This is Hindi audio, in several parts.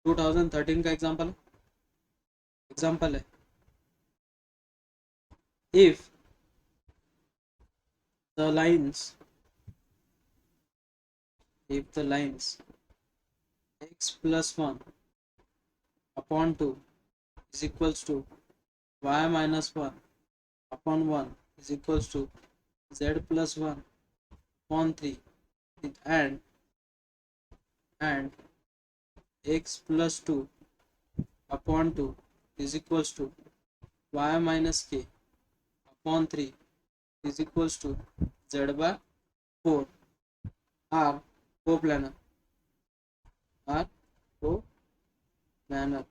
2013 का एग्जाम्पल है if the lines x plus 1 upon 2 is equals to y minus 1 upon 1 is equals to z plus 1 upon 3 and x plus 2 upon 2 is equals to y minus k upon 3 is equals to z by 4 are coplanar are coplanar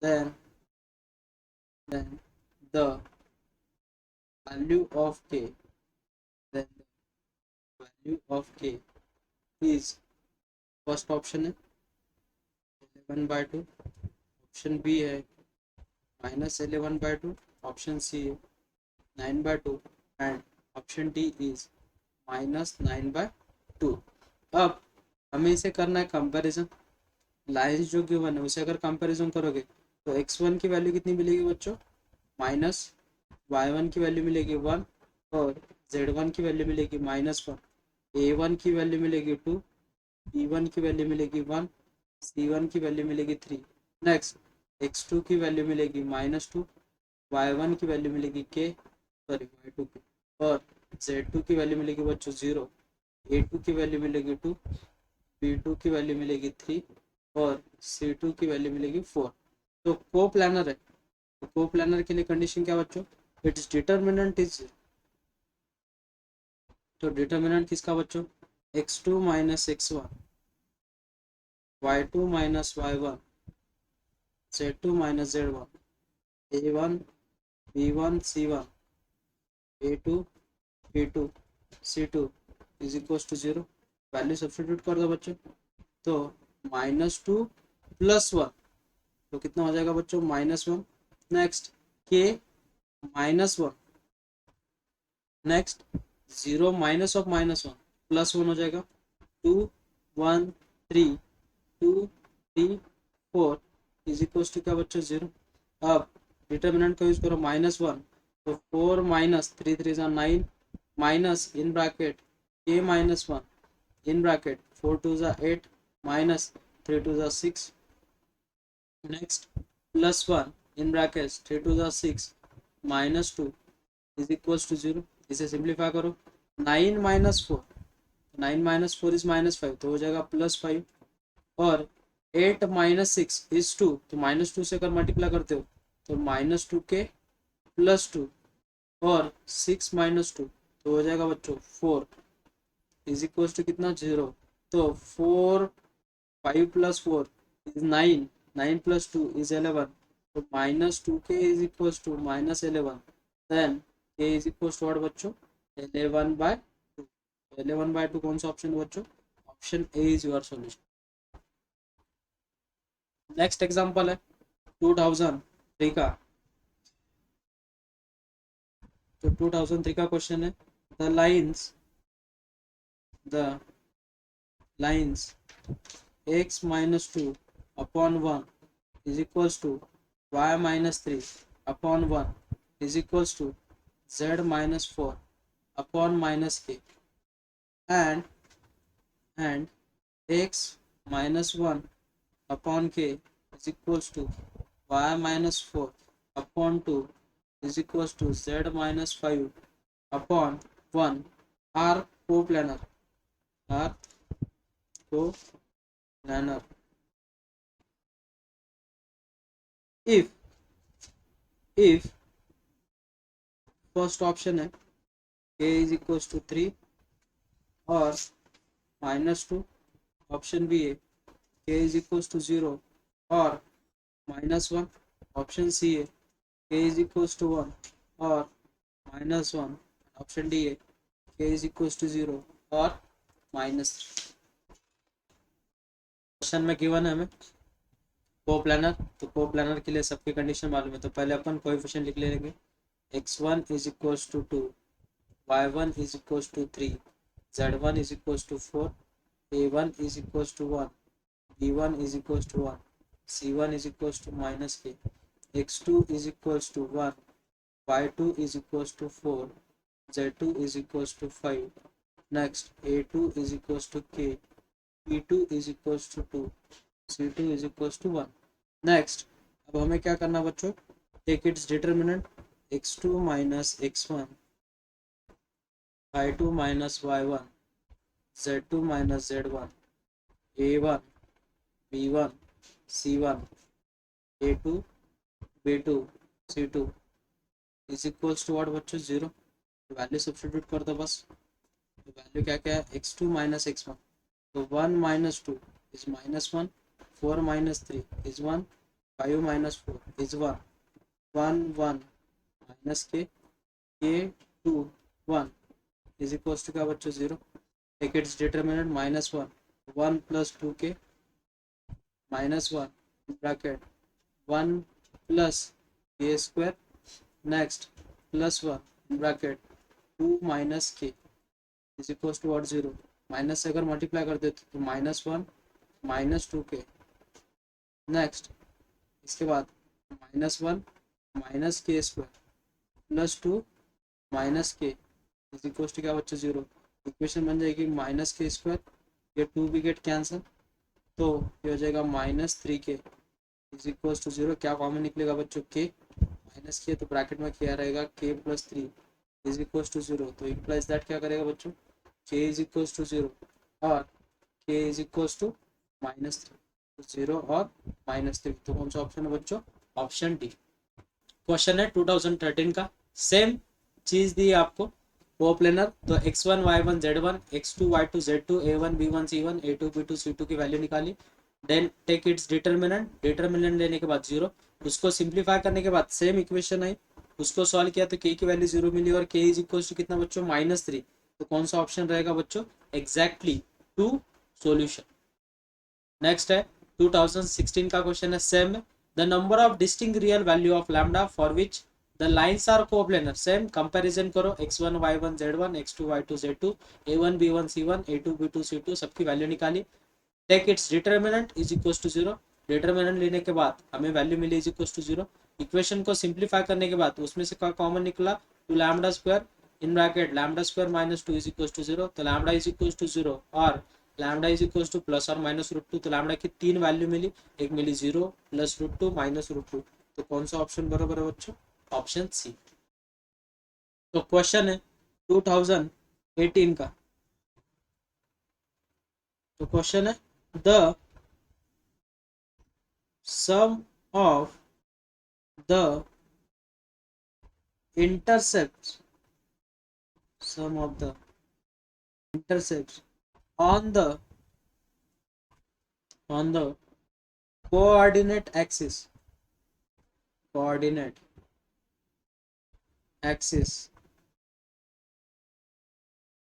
then the value of k then the value of k is first option है 11/2 ऑप्शन बी है -11/2 ऑप्शन सी है 9/2 एंड ऑप्शन डी इज -9/2। अब हमें इसे करना है कंपैरिजन। लाइंस जो गिवन है उसे अगर कंपैरिजन करोगे तो x1 की वैल्यू कितनी मिलेगी बच्चों -y1 की वैल्यू मिलेगी 1 और z1 की वैल्यू मिलेगी -1 a1 की वैल्यू मिलेगी 2 b1 की वैल्यू मिलेगी 1 c1 की वैल्यू मिलेगी 3 नेक्स्ट x2 की वैल्यू मिलेगी -2 y1 की वैल्यू मिलेगी y2 की और z2 की वैल्यू मिलेगी बच्चों 0 a2 की वैल्यू मिलेगी 2 b2 की वैल्यू मिलेगी 3 और c2 की वैल्यू मिलेगी 4। तो को प्लानर है तो को प्लानर के लिए कंडीशन क्या बच्चों इट्स डिटर्मिनेंट इज तो डिटर्मिनेंट किसका बच्चों x2 minus x1 y2 minus y1 z2 minus z1 a1 b1 c1 a2 b2 c2 is equal to 0। Value substitute कर दो बच्चों तो -2 + 1 तो कितना हो जाएगा बच्चों -1 next k -1 next 0 minus of -1 +1 हो जाएगा 2 1 3 2 3 4 इज इक्वल टू क्या बच्चों 0। अब डिटर्मिनेंट का यूज करो -1 तो 4 - 3 3 9 minus in bracket k -1 in bracket 4 2 8 minus 3 2 6 next +1 in bracket 3 2 6 -2 is equal to 0। इसे सिंप्लीफाई करो 9 - 4 9 - 4 इज -5 तो हो जाएगा +5 और 8 - 6 इज 2 तो -2 से अगर मल्टीप्लाई करते हो तो -2 के +2 और 6 - 2 तो हो जाएगा बच्चों 4 इज इक्वल टू कितना 0। तो 4 5 + 4 इज 9 9 + 2 इज 11 तो -2k is equal to -11 then k is equal to what बच्चों 11/2। 11/2 कौन सा ऑप्शन है बच्चों option A is your solution. Next example है 2003 का तो 2003 का क्वेश्चन है the lines x - 2 upon 1 is equals to y - 3 upon 1 is equals to z - 4 upon -k and x - 1 upon k is equals to y - 4 upon 2 is equals to z - 5 upon 1 are coplanar are coplanar if first option है k is equals to 3 और -2 ऑप्शन बी है k is equals to 0 और -1 ऑप्शन सी है k is equals to 1 और -1 ऑप्शन डी है k is equals to 0 और -3। क्वेश्चन में गिवन है हमें कोप्लानर तो कोप्लानर के लिए सबकी कंडीशन मालूम है तो पहले अपन कोएफिशिएंट लिख लेंगे x1 is equals to 2 y1 is equals to 3 z1 is equals to 4 a1 is equals to 1 b1 is equals to 1, c1 is equals to minus k, x2 is equals to 1, y2 is equals to 4, z2 is equals to 5. Next, a2 is equals to k, p2 is equals to 2, c2 is equals to 1. Next अब हमें क्या करना बच्चों, take its determinant x2 minus x1, y2 minus y1, z2 minus z1, a1 b1 c1 a2 b2 c2 is equals to what बच्चों, जीरो। वैल्यू सब्स्टिट्यूट कर दो बस। तो वैल्यू क्या क्या है, x2 माइनस x1, तो 1 minus 2 is minus 1, 4 minus 3 is 1, 5 minus 4 is 1, 1 1 minus k 2 1 is equals to क्या बच्चों, zero. Take its determinant minus 1, 1 plus 2 k minus 1 bracket 1 plus k square, next plus 1 bracket 2 minus k is equals to what, zero. Minus से अगर मल्टीप्लाई कर देते तो माइनस 1 माइनस 2 के, नेक्स्ट इसके बाद माइनस 1 माइनस के square plus 2 minus k is equals to क्या बच्चों, जीरो। इक्वेशन बन जाएगी माइनस के स्क्वायर, ये 2 भी गेट कैंसिल, तो ये हो जाएगा माइनस 3 के इज इक्वल्स टू जीरो। क्या कॉमन निकलेगा बच्चों, के माइनस के, तो ब्रैकेट में क्या रहेगा, k plus 3 is equals to zero. तो इम्प्लाइज दैट क्या करेगा बच्चों, के इज इक्वल्स टू जीरो और के इज इक्वल्स टू माइनस 3, तो जीरो और माइनस 3। तो कौन सा ऑप्शन है बच्चों, ऑप्शन डी। क्वेश्चन है 2013 का, सेम चीज दी है आपको, कोप्लेनर। तो x1 y1 z1, x2 y2 z2, a1 b1 c1, a2 b2 c2 की वैल्यू निकाली। Then take its determinant, determinant लेने के बाद जीरो, उसको सिंप्लीफाई करने के बाद सेम इक्वेशन आई, उसको सॉल्व किया तो k की वैल्यू जीरो मिली और k इज इक्वल टू कितना बच्चों, माइनस 3। तो कौन सा ऑप्शन रहेगा बच्चों, एग्जैक्टली टू सॉल्यूशन। नेक्स्ट है 2016 का क्वेश्चन है, same the number of distinct real value of lambda for which the lines are coplanar. Same comparison करो, x1 y1 z1, x2 y2 z2, a1 b1 c1, a2 b2 c2 सबकी वैल्यू निकाली। Take its determinant is equal to zero, determinant लेने के बाद हमें वैल्यू मिली is equal to zero. Equation को सिंप्लीफाई करने के बाद उसमें से क्या कॉमन निकला, two lambda square in bracket lambda square minus 2 is equal to zero. तो lambda is equal to zero और lambda is equal to plus और माइनस रूट 2। तो लैम्डा की 3 वैल्यू मिली, एक मिली zero plus root 2 minus root 2। तो कौन सा ऑप्शन बराबर है बच्चों, ऑप्शन सी। तो क्वेश्चन है 2018 का, तो क्वेश्चन है the sum of the intercepts, sum of the intercepts on the coordinate axis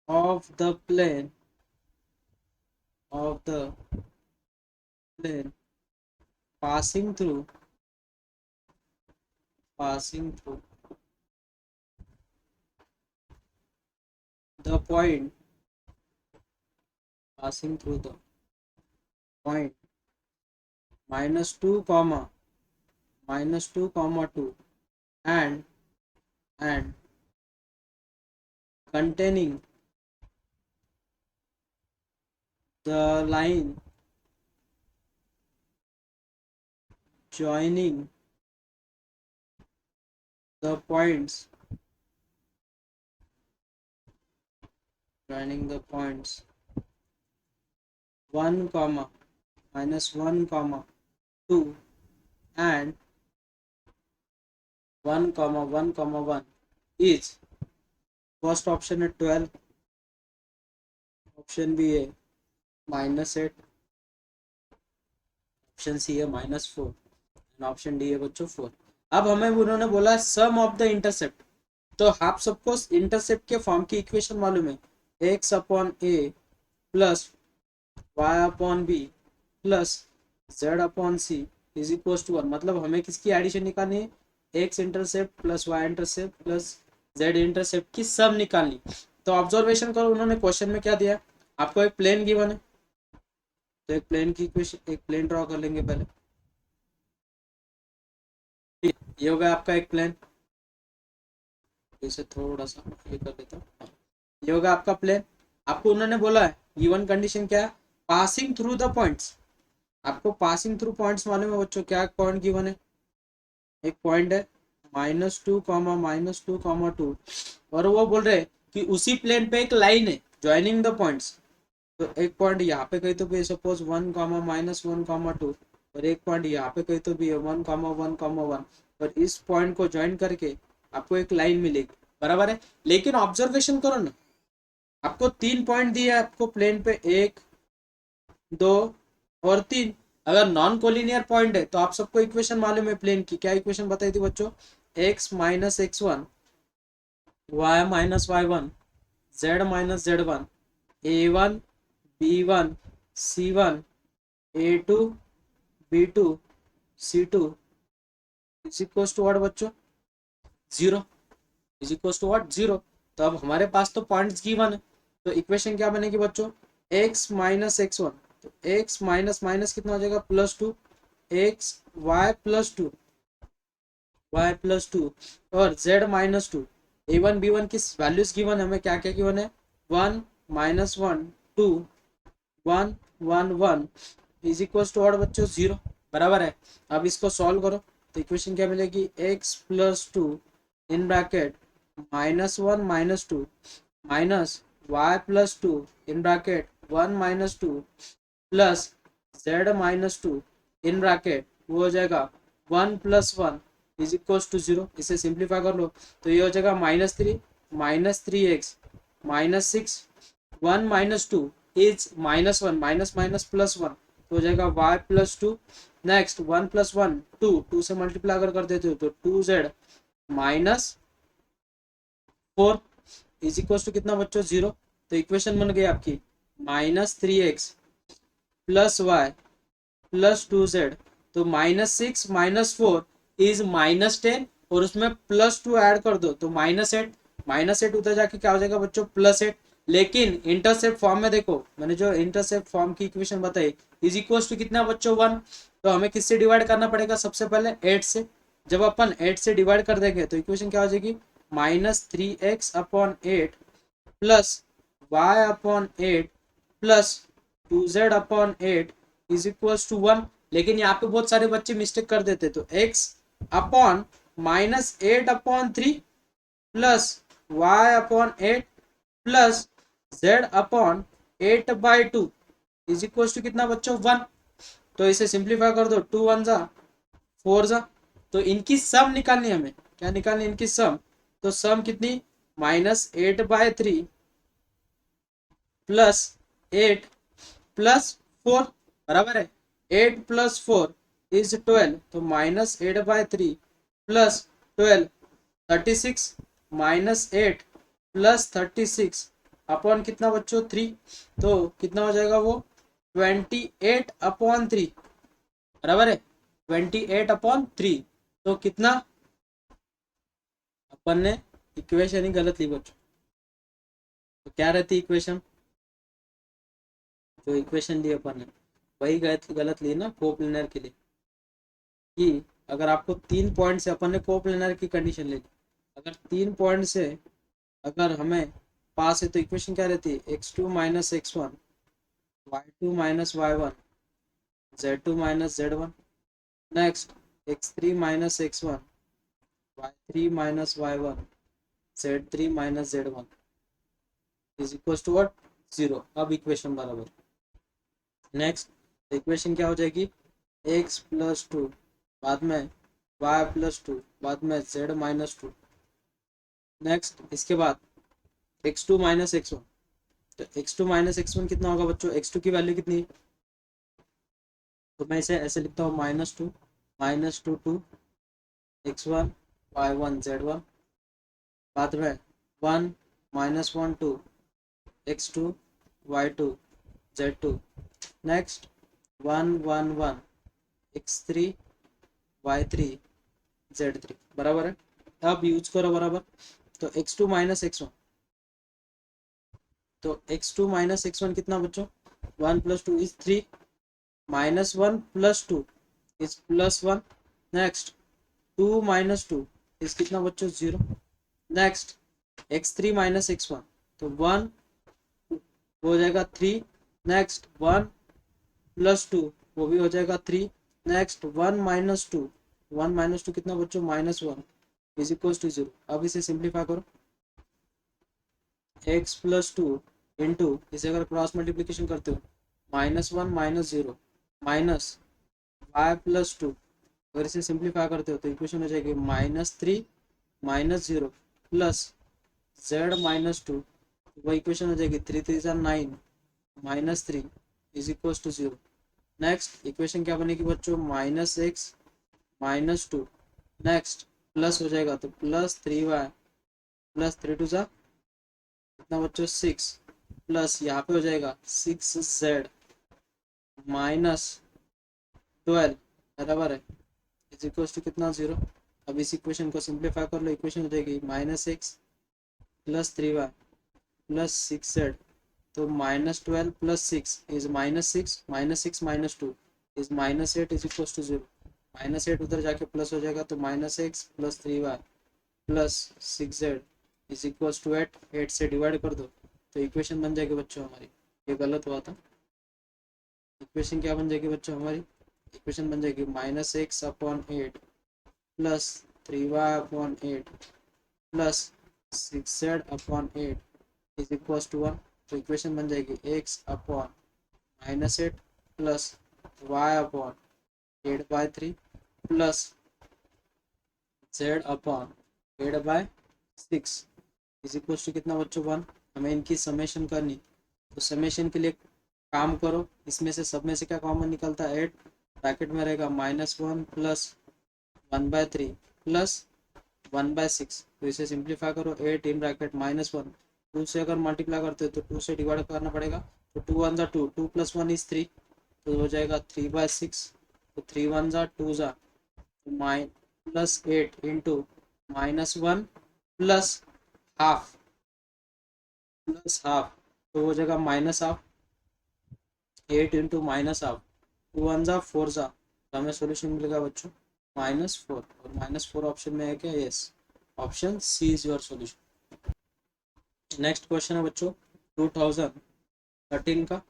of the plane passing through the point minus 2 comma 2 and containing the line joining the points 1 comma minus 1 comma 2 and 1 comma 1 comma 1 is, first option है 12, ऑप्शन बी है -8, ऑप्शन सी है -4 एंड ऑप्शन डी है बच्चों 4। अब हमें उन्होंने बोला सम ऑफ द इंटरसेप्ट, तो आप सबको इंटरसेप्ट के फॉर्म की इक्वेशन मालूम है, x upon a plus y upon b plus z upon c is equal to 1। मतलब हमें किसकी एडिशन निकालनी है, x intercept plus y intercept plus z intercept की सम निकालनी। तो ऑब्जर्वेशन करो, उन्होंने क्वेश्चन में क्या दिया, आपको एक प्लेन गिवन है, तो एक प्लेन की इक्वेशन, एक प्लेन ड्रॉ कर लेंगे पहले। ये होगा आपका एक प्लेन, इसे थोड़ा सा ये कर देता हूँ। हाँ, ये होगा आपका प्लेन। आपको उन्होंने बोला है गिवन कंडीशन क्या है, पासिंग थ्रू द पॉइंट्स। आपको पासिंग थ्रू पॉइंट्स मालूम है बच्चों, क्या पॉइंट गिवन है, एक पॉइंट है -2, -2, और वो बोल रहे हैं कि उसी प्लेन पे एक लाइन है ज्वाइनिंग द पॉइंट्स। तो एक पॉइंट यहाँ पे कहीं तो भी सपोज 1, -1, 2, और एक पॉइंट यहाँ पे कहीं तो भी है 1, 1, 1, और इस पॉइंट को ज्वाइन करके आपको एक लाइन मिलेगी, बराबर है। लेकिन ऑब्जर्वेशन करो ना, आपको 3 पॉइंट दिए है आपको प्लेन पे, 1, 2 और 3। अगर नॉन कोलिनियर पॉइंट है तो आप सबको इक्वेशन मालूम है प्लेन की, क्या इक्वेशन बताई थी बच्चों, x-x1, y-y1, z-z1, a1 b1 c1 a2 b2 c2 is equal to what बच्चों, 0, इज इक्वल टू व्हाट, 0। तो अब हमारे पास तो पॉइंट्स गिवन है, तो इक्वेशन क्या बनेगी बच्चों, x-x1, तो x माइनस माइनस कितना हो जाएगा, +2, x y+2 और z-2, a1 b1 की वैल्यूज गिवन है, हमें क्या क्या गिवन है, 1 -1 2 1 1 1 इज इक्वल टू और बच्चों 0, बराबर है। अब इसको सॉल्व करो तो इक्वेशन क्या मिलेगी, x+2 in bracket -1 -2 minus y+2 in bracket 1 -2 plus z-2 in bracket वो हो जाएगा 1+1 इज इक्वल टू 0। इसे सिंप्लीफाई कर लो तो ये हो जाएगा -3 -3x -6 1 -2 इज -1 माइनस माइनस +1 तो हो जाएगा y+2। नेक्स्ट 1+1 2, 2 से मल्टीप्लाई अगर कर देते हो तो 2z-4 इज इक्वल टू कितना बच्चों, 0। तो इक्वेशन बन गई आपकी -3x + y + 2z, तो -6 -4 इज -10, और उसमें +2 ऐड कर दो तो -8, -8 उधर जाके क्या हो जाएगा बच्चों, +8। लेकिन इंटरसेप्ट फॉर्म में देखो, मैंने जो इंटरसेप्ट फॉर्म की इक्वेशन बताई, इज इक्वल टू कितना बच्चों, 1। तो हमें किससे डिवाइड करना पड़ेगा, सबसे पहले 8 से। जब अपन 8 से डिवाइड कर देंगे तो इक्वेशन क्या हो जाएगी, -3x/8 plus y/8 plus 2z/8 is equal to 1। लेकिन यहाँ पे बहुत सारे बच्चे मिस्टेक कर देते, तो x/-8/3 plus y/8 plus z/8/2 is equal to कितना बच्चों, 1। तो इसे सिंप्लीफाई कर दो, 2 1 जा 4 जा, तो इनकी सम निकालनी हमें, क्या निकालनी इनकी सम, तो सम कितनी, -8/3 प्लस 8 प्लस 4, बराबर है। 8 + 4 इज 12, तो -8/3 प्लस 12 36 -8 प्लस 36 अपॉन कितना बच्चों, 3। तो कितना हो जाएगा वो, 28/3, बराबर है, 28/3। तो कितना, अपन ने इक्वेशन ही गलत ली बच्चों। तो क्या रहती इक्वेशन, जो इक्वेशन ली अपन ने वही गलत ली ना कोप्लेनर के लिए, कि अगर आपको 3 पॉइंट से, अपन ने कोप्लेनर की कंडीशन ले ली, अगर 3 पॉइंट से अगर हमें पास है तो इक्वेशन क्या रहती है, x2 - x1 y2 - y1 z2 - z1। Next x3 - x1 y3 - y1 z3 - z1 is equal to what, 0। अब इक्वेशन बराबर। नेक्स्ट इक्वेशन क्या हो जाएगी, x+2 बाद में y+2 बाद में z-2। नेक्स्ट इसके बाद x2 - x1, तो x2 - x1 कितना होगा बच्चों, x2 की वैल्यू कितनी है, तो मैं इसे ऐसे लिखता हूँ -2 -2 2 x1 y1 z1 बाद में 1 -1 2 x2 y2 z2। Next 1 1 1 x3 y3 z3, बराबर है। अब यूज करो बराबर, तो x2 - x1, तो x2 - x1 कितना बच्चों, 1 + 2 इज 3, -1 + 2 इज +1। नेक्स्ट 2 - 2 इज कितना बच्चों 0। नेक्स्ट x3 - x1 तो 1 हो जाएगा 3। नेक्स्ट 1 + 2 वो भी हो जाएगा 3। नेक्स्ट 1 - 2 1 - 2 कितना बच्चों -1 इज इक्वल टू 0। अब इसे सिंप्लीफाई करो x + 2 इंटू इसे अगर क्रॉस मल्टीप्लीकेशन करते हो -1 - 0 माइनस y + 2 अगर इसे सिंप्लीफाई करते हो तो इक्वेशन हो जाएगी -3 - 0 प्लस z - 2 वो इक्वेशन हो जाएगी 3 3 9 -3 is equal to 0। Next equation क्या बनेगी बच्चों -x -2 नेक्स्ट प्लस हो जाएगा तो +3y प्लस 3 2 कितना बच्चों 6 प्लस यहाँ पे हो जाएगा 6z -12 बराबर है इज इक्वल टू कितना 0। अब इस इक्वेशन को सिंप्लीफाई कर लो इक्वेशन हो जाएगी -x plus 3y plus 6z तो -12 + 6 is -6 -6 - 2 is -8 is equal to 0। -8 उधर जाके प्लस हो जाएगा तो -x plus 3y plus 6z is equal to 8 8 से डिवाइड कर दो तो इक्वेशन बन जाएगी बच्चों हमारी। ये गलत हुआ था। इक्वेशन क्या बन जाएगी बच्चों हमारी इक्वेशन बन जाएगी -x/8 plus 3y/8 plus 6z/8 is equal to 1। तो इक्वेशन बन जाएगी x/-8 plus y/8/3 plus z/8/6 is equal to कितना बच्चों 1। हमें इनकी समेशन करनी तो समेशन के लिए काम करो इसमें से सब में से क्या कॉमन निकलता है 8 ब्रैकेट में रहेगा -1 प्लस 1/3 प्लस 1/6 तो इसे सिंप्लीफाई करो 8 इन ब्रैकेट -1 2 से अगर मल्टीप्लाई करते हो तो 2 से डिवाइड करना पड़ेगा तो 2 1 ज़ा 2 2 + 1 इज 3 तो हो जाएगा 3/6 तो 3 1 ज़ा 2 ज़ा प्लस 8 इंटू -1 प्लस हाफ तो हो जाएगा -हाफ 8 इंटू -हाफ 2 1 ज़ा 4 ज़ा तो हमें सोल्यूशन मिलेगा बच्चों -4 और -4 ऑप्शन में है क्या yes option C is your solution. Next question है बच्चों 2013 का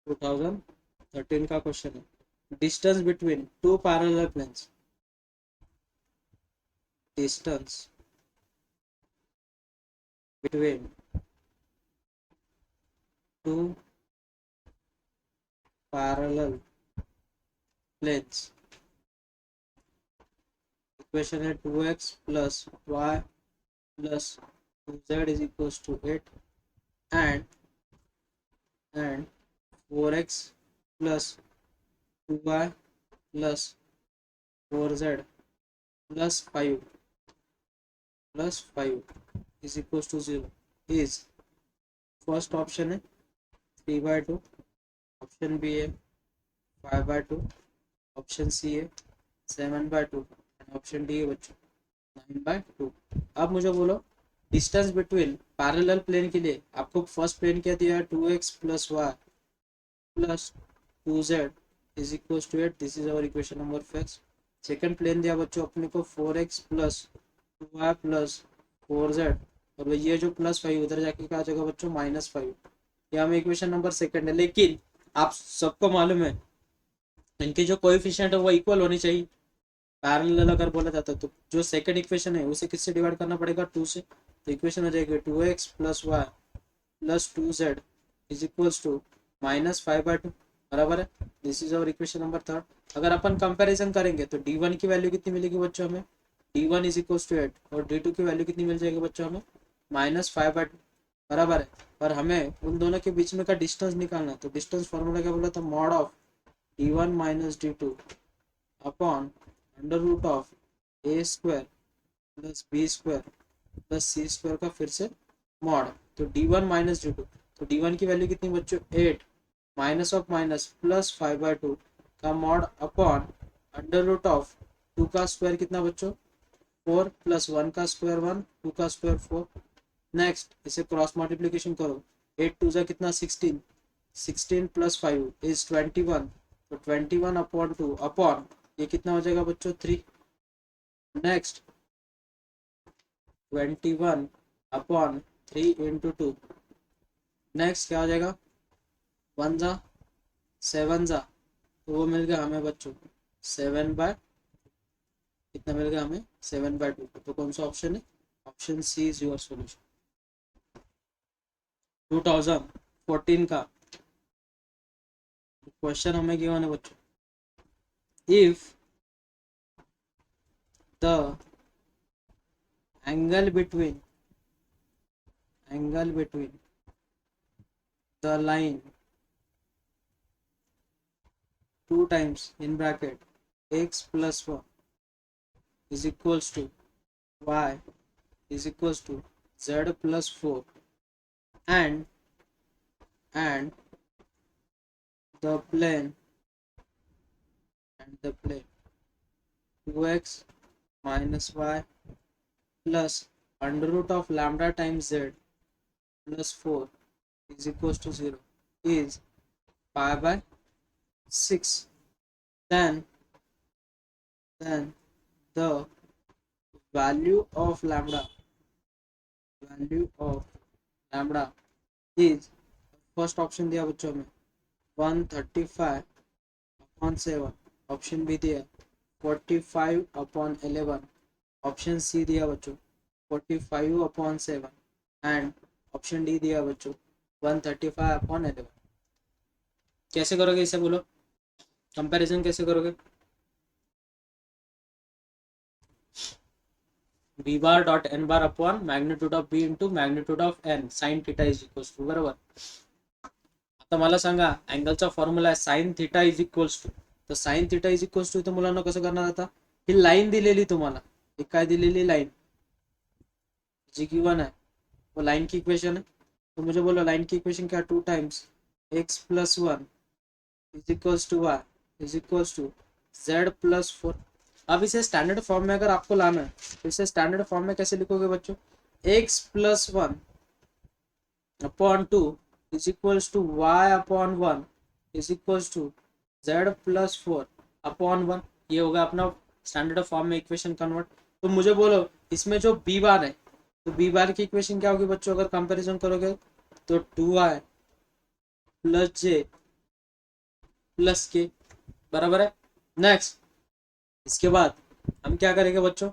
2013 का क्वेश्चन है distance between two parallel planes distance between two parallel planes equation है 2x + y + 2z is equal to 8 and 4x + 2y + 4z + 5 is equals to 0 is first option है 3/2 ऑप्शन बी है 5/2 ऑप्शन सी है 7/2 ऑप्शन डी है बच्चों 9/2। अब मुझे बोलो डिस्टेंस बिटवीन पैरेलल प्लेन के लिए आपको फर्स्ट प्लेन क्या दिया है 2x + y + 2z is equal to 8 this is our equation number 5। Second plane दिया बच्चों अपने को 4x + 2y + 4z और ये जो +5 उधर जाके क्या आ जाएगा बच्चों -5। ये हमें इक्वेशन नंबर सेकंड है लेकिन आप सबको मालूम है इनके जो कोएफिशिएंट है वो इक्वल होनी चाहिए पैरेलल अगर बोला जाता है तो जो सेकंड इक्वेशन है उसे किससे डिवाइड करना पड़ेगा 2 से तो इक्वेशन हो जाएगी 2x + y + 2z is equals to -5/2 बराबर है। This is our equation number 3। अगर अपन कंपैरिजन करेंगे तो d1 की वैल्यू कितनी मिलेगी बच्चों हमें d1 इज इक्वल्स टू 8 और d2 की वैल्यू कितनी मिल जाएगी बच्चों हमें -5/2 बराबर है। पर हमें उन दोनों के बीच में का डिस्टेंस निकालना है तो डिस्टेंस फॉर्मूला क्या बोला था mod of d1 - d2 upon √of a² + b² + c² का फिर से मॉड तो d1 - d2 तो d1 की वैल्यू कितनी बच्चों 8 - +5/2 का मॉड अपॉन √of 2 का स्क्वायर कितना बच्चों 4 + 1 का स्क्वायर 1 2 का स्क्वायर 4। नेक्स्ट इसे क्रॉस मल्टीप्लिकेशन करो 8 2 जा कितना 16 16 प्लस 5 इज 21, तो 21 अपॉन 2 अपॉन ये कितना हो जाएगा बच्चों 3। नेक्स्ट 21 अपॉन 3 इंटू 2, नेक्स्ट क्या हो जाएगा 1 जा 7 जा, तो वो मिल गया हमें बच्चों 7/, कितना मिल गया हमें 7/2। तो कौन सा ऑप्शन है, option C is your solution. 2014 का क्वेश्चन हमें गिवन है बच्चों, if the angle between the line 2 times in bracket x plus 1 is equals to y is equals to z plus 4 and the plane 2x minus y plus under root of lambda times z plus 4 is equals to 0 is pi by 6, then the value of lambda is, first option दिया बच्चों में 135/7, ऑप्शन बी दिया 45/11, ऑप्शन सी दिया बच्चों 45/7 एंड ऑप्शन डी दिया बच्चों 135/11। कैसे करोगे इसे बोलो, कंपैरिजन कैसे करोगे, b bar dot n bar upon magnitude of b into magnitude of n sin theta is equals to, बरोबर। आता मला सांगा अँगलचा फॉर्म्युला आहे sine theta is equals to, तर sine theta is equals to तर मुलांना कसं करणार आता, ही लाईन दिलेली तुम्हाला, एक काय दिलेली लाईन जी गिवन है वो लाइन की इक्वेशन है, तो मुझे बोलो लाइन की इक्वेशन क्या, 2 times x plus 1 is equals to y is equals to z plus 4। अब इसे स्टैंडर्ड फॉर्म में अगर आपको लाना है तो इसे स्टैंडर्ड फॉर्म में कैसे लिखोगे बच्चों, x plus 1 upon 2 is equals to y upon 1 is equals to z plus 4 upon 1, ये होगा अपना स्टैंडर्ड फॉर्म में इक्वेशन कन्वर्ट। तो मुझे बोलो इसमें जो b बार है, तो b बार की इक्वेशन क्या होगी बच्चों, अगर कंपैरिजन करोगे तो 2y प्लस j प्लस के, बराबर है। नेक्स्ट इसके बाद हम क्या करेंगे बच्चों,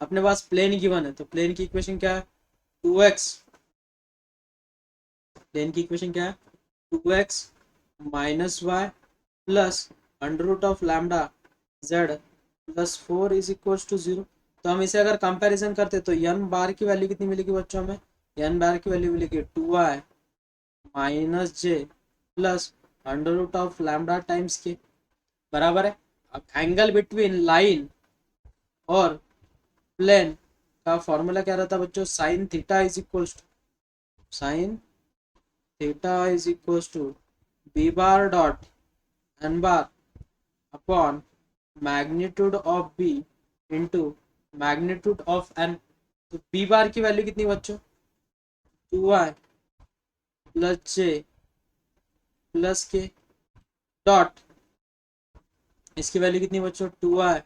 अपने पास प्लेन गिवन है, तो प्लेन की इक्वेशन क्या है 2x, प्लेन की इक्वेशन क्या है 2x minus y plus under root of lambda z plus 4 is equal to 0। तो हम इसे अगर कंपैरिजन करते तो n बार की वैल्यू कितनी मिलेगी बच्चों, हमें n बार की वैल्यू मिलेगी 2y minus j plus under root of lambda times k, बराबर है। अब एंगल बिटवीन लाइन और प्लेन का फॉर्मूला क्या रहता है बच्चों, sine theta is equals to b bar dot n bar upon magnitude of b into magnitude of n. तो बी बार की वैल्यू कितनी बच्चों 2y plus j plus k dot, इसकी वैल्यू कितनी बच्चों 2y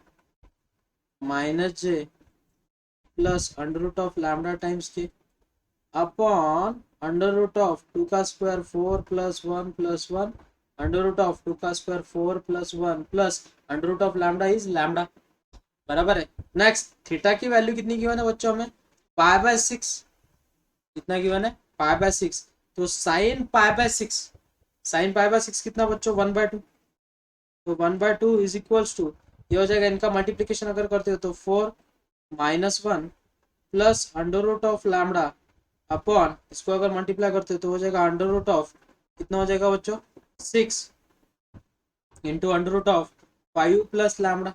minus j plus under root of lambda times के अपॉन अंडर रूट ऑफ 2 का square 4 plus 1 plus 1 under root of 2 का square 4 plus 1 plus under root of lambda is lambda, बराबर है। नेक्स्ट थीटा की वैल्यू कितनी गिवन है बच्चों हमें π/6, कितना गिवन है π/6, तो साइन π/6 कितना बच्चों 1/2, तो 1/2 इज इक्वल्स टू, ये हो जाएगा इनका मल्टीप्लीकेशन अगर करते हो तो 4 minus 1 plus under root of lambda upon, इसको अगर मल्टीप्लाई करते हो तो हो जाएगा अंडर रूट ऑफ, कितना हो जाएगा बच्चों 6 into under root of 5 plus lambda,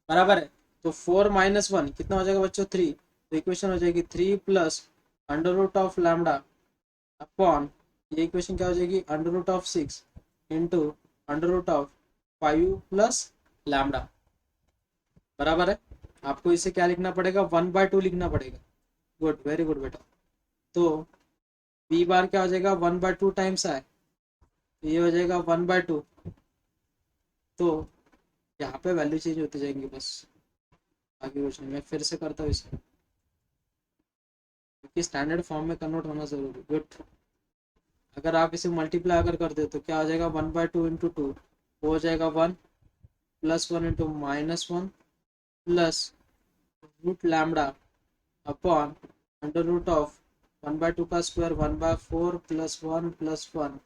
बराबर है। तो 4 माइनस 1 कितना हो जाएगा बच्चों 3, तो इक्वेशन हो जाएगी 3 plus under root of lambda upon, ये इक्वेशन क्या हो जाएगी under root of 6 into under root of 5 plus lambda, बराबर है। आपको इसे क्या लिखना पड़ेगा 1/2 लिखना पड़ेगा, गुड वेरी गुड बेटा। तो बी बार क्या हो जाएगा 1/2 टाइम्स है तो ये हो जाएगा 1/2। तो यहाँ पे वैल्यू चेंज होती जाएंगी बस, आगे कुछ नहीं। मैं फिर से करता हूँ इसे, क्योंकि स्टैंडर्ड फॉर्म में कन्वर्ट होना जरूरी। गुड। अगर आप इसे मल्टीप्लाई अगर कर दे तो क्या हो जाएगा, 1/2 इंटू 2 हो जाएगा 1, +1 into -1 plus root lambda upon under root of 1/2 का स्क्वायर 1/4 +1 +1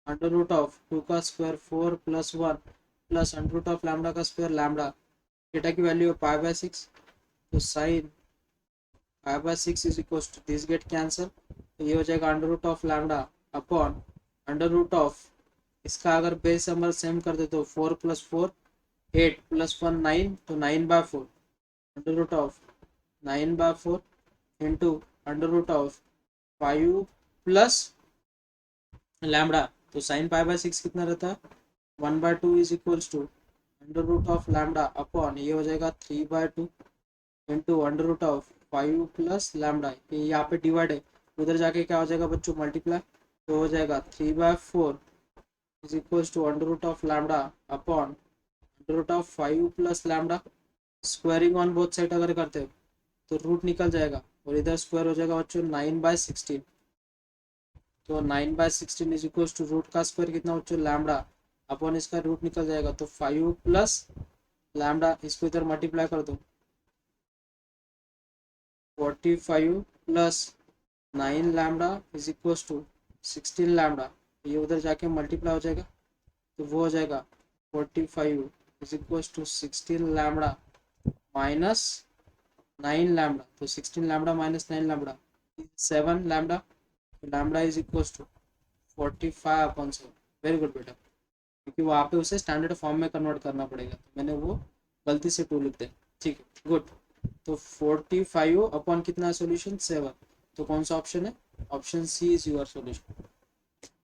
अंडर रूट ऑफ 2 का square 4 +1 plus under root of lambda का स्क्वायर लैम्डा। थीटा की वैल्यू है π/6, तो sine π/6 is equal to this get cancel, तो ये हो जाएगा under root of lambda upon under root of, इसका अगर बेस नंबर सेम कर दे तो 4 + 4 8 +1 9, तो 9/4 under root of 9/4 into under root of 5 plus lambda. तो साइन π/6 कितना रहता है, 1/2 is equals to under root of lambda upon, ये हो जाएगा 3/2 into under root of 5 plus lambda. ये यहाँ पे डिवाइड है, उधर जाके क्या हो जाएगा बच्चों, मल्टीप्लाई। तो हो जाएगा 3/4 is equals to under root of lambda upon under root of 5 plus lambda. Squaring on both side अगर करते हो तो रूट निकल जाएगा, और इधर स्क्वायर हो जाएगा बच्चों 9/16। तो 9/16 इज इक्वल्स टू रूट का स्क्वायर कितना बच्चों, लैम्डा अपॉन इसका रूट निकल जाएगा, तो 5 प्लस लैम्डा, इसको इधर मल्टीप्लाई कर दो, 45 plus 9 lambda is equals to 16 lambda. ये उधर जाके मल्टीप्लाई हो जाएगा, तो वो हो जाएगा 45 is equals to 16 lambda minus 9 lambda. तो 16 lambda minus 9 lambda 7 lambda, lambda is equals to 45/7। Very good बेटा, क्योंकि वहाँ पे उसे स्टैंडर्ड फॉर्म में कन्वर्ट करना पड़ेगा, तो मैंने वो गलती से 2 लिख दिया। ठीक है, गुड। तो 45 अपॉन कितना सॉल्यूशन 7, तो कौन सा ऑप्शन है, option C is your solution.